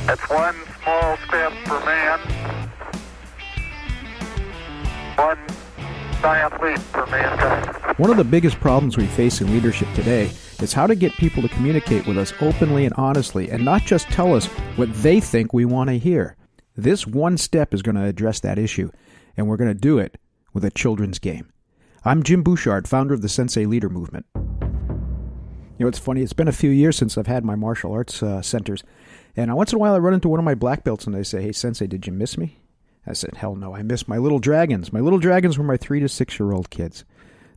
That's one small step for man, one giant leap for mankind. One of the biggest problems we face in leadership today is how to get people to communicate with us openly and honestly and not just tell us what they think we want to hear. This one step is going to address that issue, and we're going to do it with a children's game. I'm Jim Bouchard, founder of the Sensei Leader Movement. You know, it's funny, it's been a few years since I've had my martial arts centers, and once in a while I run into one of my black belts and they say, "Hey, Sensei, did you miss me?" I said, "Hell no, I missed my little dragons." My little dragons were my 3 to 6 year old kids.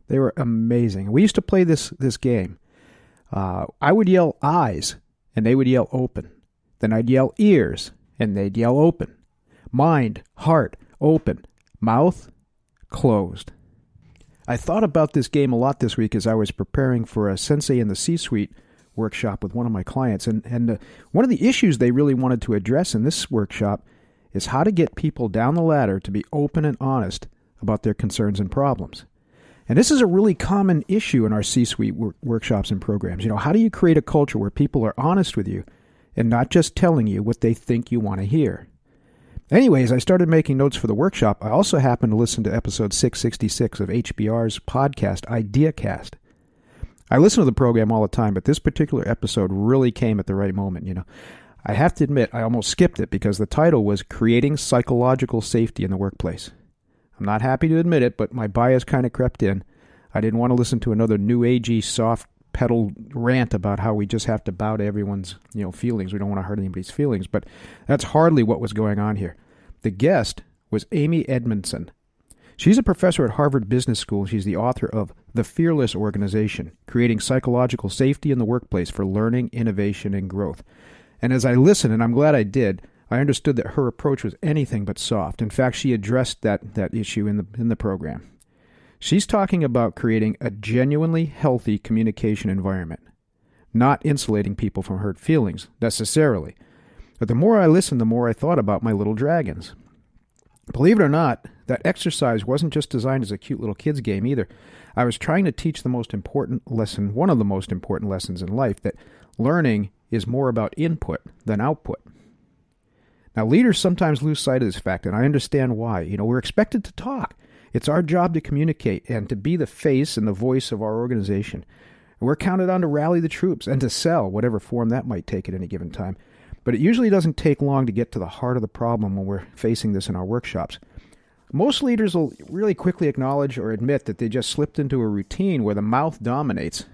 They were amazing. We used to play this game. I would yell eyes, and they would yell open. Then I'd yell ears, and they'd yell open. Mind, heart, open. Mouth, closed. I thought about this game a lot this week as I was preparing for a Sensei in the C-Suite workshop with one of my clients. And one of the issues they really wanted to address in this workshop is how to get people down the ladder to be open and honest about their concerns and problems. And this is a really common issue in our C-Suite workshops and programs. You know, how do you create a culture where people are honest with you and not just telling you what they think you want to hear? Anyways, I started making notes for the workshop. I also happened to listen to episode 666 of HBR's podcast, IdeaCast. I listen to the program all the time, but this particular episode really came at the right moment. You know, I have to admit, I almost skipped it because the title was Creating Psychological Safety in the Workplace. I'm not happy to admit it, but my bias kind of crept in. I didn't want to listen to another new agey, soft pedal rant about how we just have to bow to everyone's, feelings. We don't want to hurt anybody's feelings, but that's hardly what was going on here. The guest was Amy Edmondson. She's a professor at Harvard Business School. She's the author of The Fearless Organization, Creating Psychological Safety in the Workplace for Learning, Innovation, and Growth. And as I listened, and I'm glad I did, I understood that her approach was anything but soft. In fact, she addressed that issue in the program. She's talking about creating a genuinely healthy communication environment, not insulating people from hurt feelings, necessarily. But the more I listened, the more I thought about my little dragons. Believe it or not, that exercise wasn't just designed as a cute little kid's game either. I was trying to teach the most important lesson, one of the most important lessons in life, that learning is more about input than output. Now, leaders sometimes lose sight of this fact, and I understand why. We're expected to talk. It's our job to communicate and to be the face and the voice of our organization. We're counted on to rally the troops and to sell, whatever form that might take at any given time. But it usually doesn't take long to get to the heart of the problem when we're facing this in our workshops. Most leaders will really quickly acknowledge or admit that they just slipped into a routine where the mouth dominates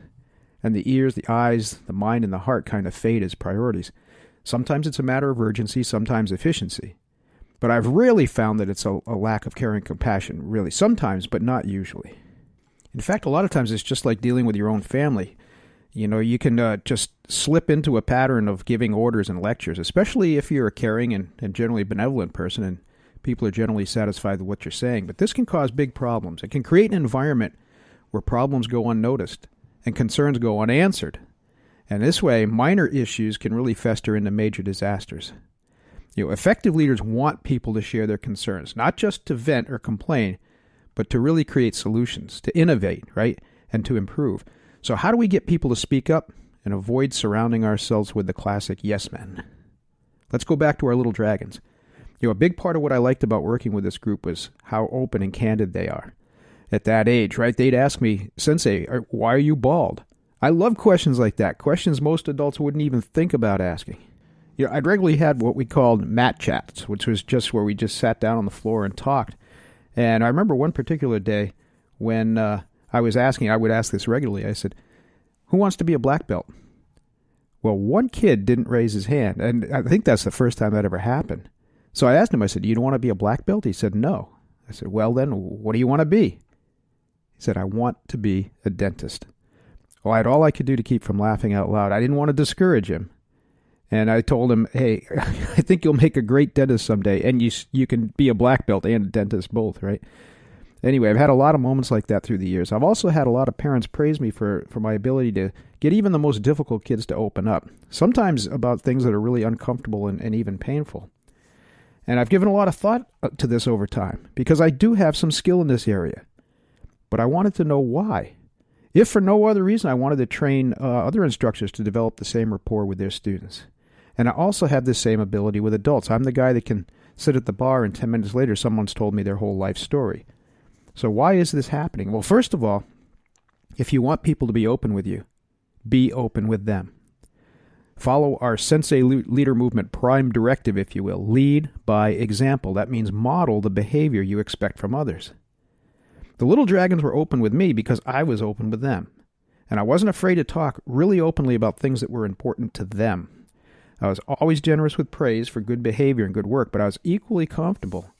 and the ears, the eyes, the mind, and the heart kind of fade as priorities. Sometimes it's a matter of urgency, sometimes efficiency. But I've rarely found that it's a lack of care and compassion, really. Sometimes, but not usually. In fact, a lot of times it's just like dealing with your own family. You can just slip into a pattern of giving orders and lectures, especially if you're a caring and generally benevolent person and people are generally satisfied with what you're saying. But this can cause big problems. It can create an environment where problems go unnoticed and concerns go unanswered. And this way, minor issues can really fester into major disasters. Effective leaders want people to share their concerns, not just to vent or complain, but to really create solutions, to innovate, right, and to improve. So how do we get people to speak up and avoid surrounding ourselves with the classic yes men? Let's go back to our little dragons. A big part of what I liked about working with this group was how open and candid they are. At that age, right, they'd ask me, "Sensei, why are you bald?" I love questions like that, questions most adults wouldn't even think about asking. I'd regularly had what we called mat chats, which was just where we just sat down on the floor and talked. And I remember one particular day when I would ask this regularly, I said, "Who wants to be a black belt?" Well, one kid didn't raise his hand, and I think that's the first time that ever happened. So I asked him, I said, "You don't want to be a black belt?" He said, "No." I said, "Well then, what do you want to be?" He said, "I want to be a dentist." Well, I had all I could do to keep from laughing out loud. I didn't want to discourage him. And I told him, "Hey, I think you'll make a great dentist someday, and you can be a black belt and a dentist both, right?" Anyway, I've had a lot of moments like that through the years. I've also had a lot of parents praise me for my ability to get even the most difficult kids to open up, sometimes about things that are really uncomfortable and even painful. And I've given a lot of thought to this over time, because I do have some skill in this area. But I wanted to know why. If for no other reason, I wanted to train other instructors to develop the same rapport with their students. And I also have this same ability with adults. I'm the guy that can sit at the bar and 10 minutes later someone's told me their whole life story. So why is this happening? Well, first of all, if you want people to be open with you, be open with them. Follow our Sensei Leader Movement prime directive, if you will. Lead by example. That means model the behavior you expect from others. The little dragons were open with me because I was open with them. And I wasn't afraid to talk really openly about things that were important to them. I was always generous with praise for good behavior and good work, but I was equally comfortable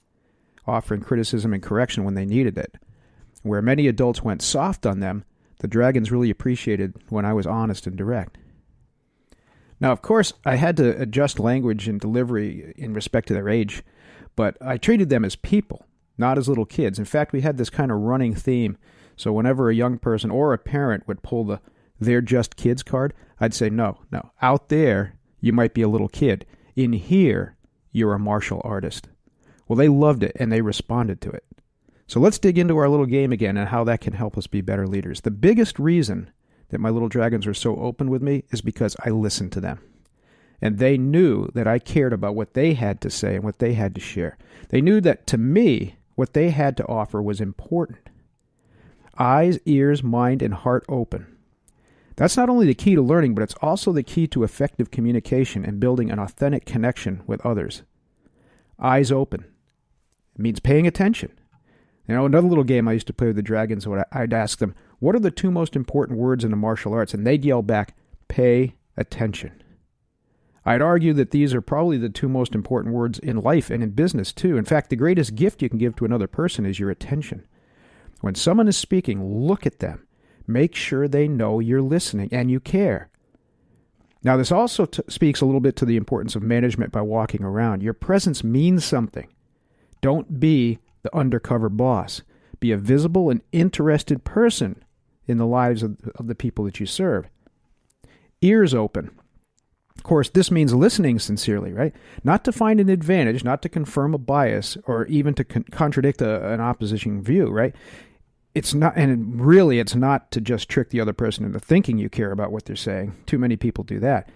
offering criticism and correction when they needed it. Where many adults went soft on them, the dragons really appreciated when I was honest and direct. Now, of course, I had to adjust language and delivery in respect to their age, but I treated them as people, not as little kids. In fact, we had this kind of running theme. So whenever a young person or a parent would pull the "they're just kids" card, I'd say, no. Out there, you might be a little kid. In here, you're a martial artist. Well, they loved it, and they responded to it. So let's dig into our little game again and how that can help us be better leaders. The biggest reason that my little dragons are so open with me is because I listened to them. And they knew that I cared about what they had to say and what they had to share. They knew that to me, what they had to offer was important. Eyes, ears, mind, and heart open. That's not only the key to learning, but it's also the key to effective communication and building an authentic connection with others. Eyes open. It means paying attention. You know, another little game I used to play with the dragons, I'd ask them, what are the two most important words in the martial arts? And they'd yell back, pay attention. I'd argue that these are probably the two most important words in life and in business too. In fact, the greatest gift you can give to another person is your attention. When someone is speaking, look at them. Make sure they know you're listening and you care. Now, this also speaks a little bit to the importance of management by walking around. Your presence means something. Don't be the undercover boss. Be a visible and interested person in the lives of the people that you serve. Ears open. Of course, this means listening sincerely, right? Not to find an advantage, not to confirm a bias, or even to contradict an opposition view, right? It's not, and really it's not to just trick the other person into thinking you care about what they're saying. Too many people do that.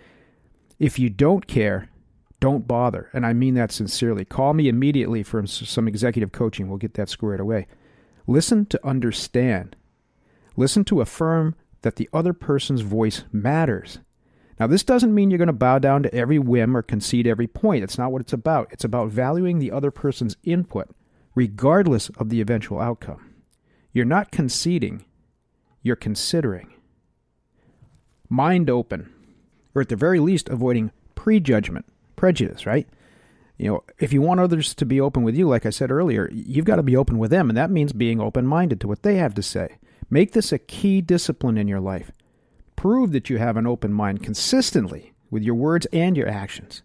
If you don't care, don't bother. And I mean that sincerely. Call me immediately for some executive coaching. We'll get that squared away. Listen to understand. Listen to affirm that the other person's voice matters. Now, this doesn't mean you're going to bow down to every whim or concede every point. It's not what it's about. It's about valuing the other person's input, regardless of the eventual outcome. You're not conceding, you're considering. Mind open, or at the very least, avoiding prejudgment, prejudice, right? You know, if you want others to be open with you, like I said earlier, you've got to be open with them, and that means being open-minded to what they have to say. Make this a key discipline in your life. Prove that you have an open mind consistently with your words and your actions.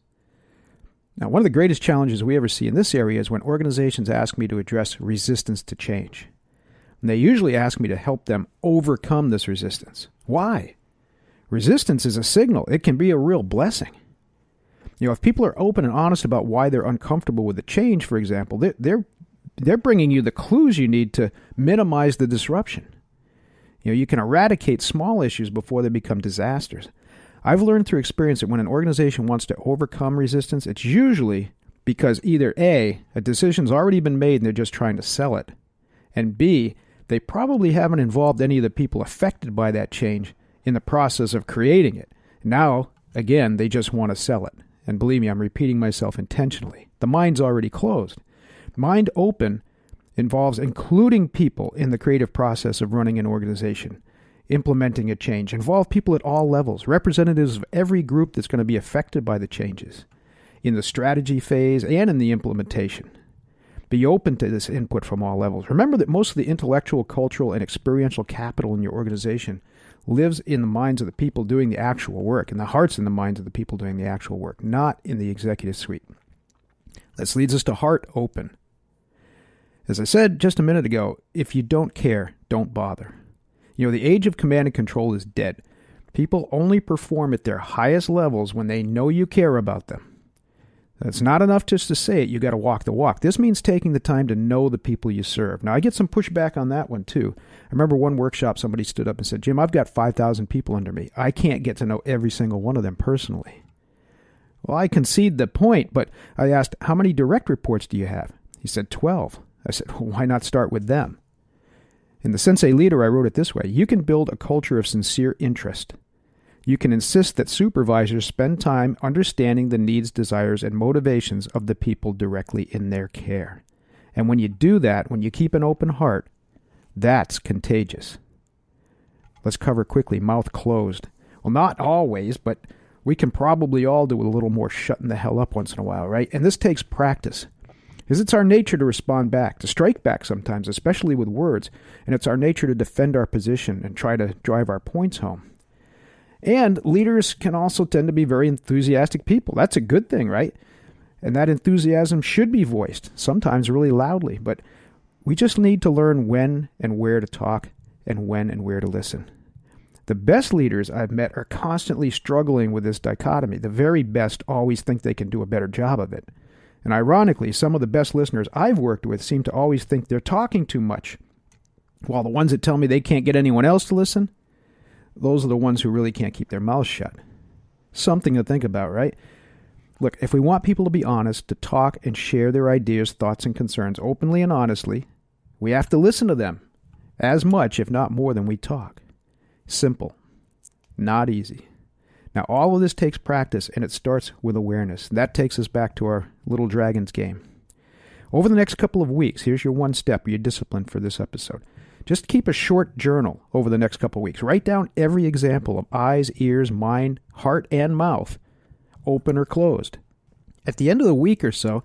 Now, one of the greatest challenges we ever see in this area is when organizations ask me to address resistance to change. And they usually ask me to help them overcome this resistance. Why? Resistance is a signal. It can be a real blessing. You know, if people are open and honest about why they're uncomfortable with the change, for example, they're bringing you the clues you need to minimize the disruption. You know, you can eradicate small issues before they become disasters. I've learned through experience that when an organization wants to overcome resistance, it's usually because either A, a decision's already been made and they're just trying to sell it, and B, they probably haven't involved any of the people affected by that change in the process of creating it. Now, again, they just want to sell it. And believe me, I'm repeating myself intentionally. The mind's already closed. Mind open involves including people in the creative process of running an organization, implementing a change. Involve people at all levels, representatives of every group that's going to be affected by the changes, in the strategy phase and in the implementation. Be open to this input from all levels. Remember that most of the intellectual, cultural, and experiential capital in your organization lives in the minds of the people doing the actual work, in the hearts and the minds of the people doing the actual work, not in the executive suite. This leads us to heart open. As I said just a minute ago, if you don't care, don't bother. You know, the age of command and control is dead. People only perform at their highest levels when they know you care about them. It's not enough just to say it, you got to walk the walk. This means taking the time to know the people you serve. Now, I get some pushback on that one, too. I remember one workshop, somebody stood up and said, Jim, I've got 5,000 people under me. I can't get to know every single one of them personally. Well, I concede the point, but I asked, how many direct reports do you have? He said, 12. I said, well, why not start with them? In the Sensei Leader, I wrote it this way: you can build a culture of sincere interest. You can insist that supervisors spend time understanding the needs, desires, and motivations of the people directly in their care. And when you do that, when you keep an open heart, that's contagious. Let's cover quickly mouth closed. Well, not always, but we can probably all do a little more shutting the hell up once in a while, right? And this takes practice. Because it's our nature to respond back, to strike back sometimes, especially with words. And it's our nature to defend our position and try to drive our points home. And leaders can also tend to be very enthusiastic people. That's a good thing, right? And that enthusiasm should be voiced, sometimes really loudly. But we just need to learn when and where to talk and when and where to listen. The best leaders I've met are constantly struggling with this dichotomy. The very best always think they can do a better job of it. And ironically, some of the best listeners I've worked with seem to always think they're talking too much, while the ones that tell me they can't get anyone else to listen, those are the ones who really can't keep their mouths shut. Something to think about, right? Look, if we want people to be honest, to talk and share their ideas, thoughts, and concerns openly and honestly, we have to listen to them as much, if not more, than we talk. Simple. Not easy. Now, all of this takes practice, and it starts with awareness. That takes us back to our Little Dragons game. Over the next couple of weeks, here's your one step, your discipline for this episode. Just keep a short journal over the next couple of weeks. Write down every example of eyes, ears, mind, heart, and mouth, open or closed. At the end of the week or so,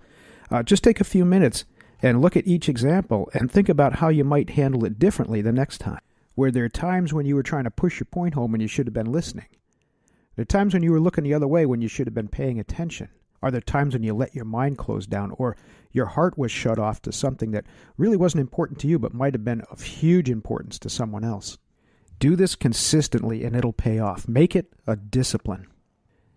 just take a few minutes and look at each example and think about how you might handle it differently the next time. Were there times when you were trying to push your point home and you should have been listening? There are times when you were looking the other way when you should have been paying attention. Are there times when you let your mind close down or your heart was shut off to something that really wasn't important to you but might have been of huge importance to someone else? Do this consistently and it'll pay off. Make it a discipline.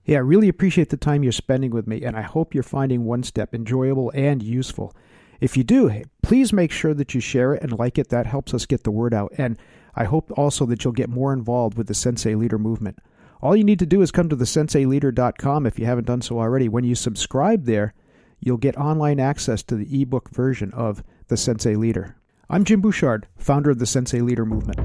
Hey, I really appreciate the time you're spending with me, and I hope you're finding One Step enjoyable and useful. If you do, hey, please make sure that you share it and like it. That helps us get the word out. And I hope also that you'll get more involved with the Sensei Leader movement. All you need to do is come to thesenseileader.com if you haven't done so already. When you subscribe there, you'll get online access to the ebook version of The Sensei Leader. I'm Jim Bouchard, founder of the Sensei Leader movement.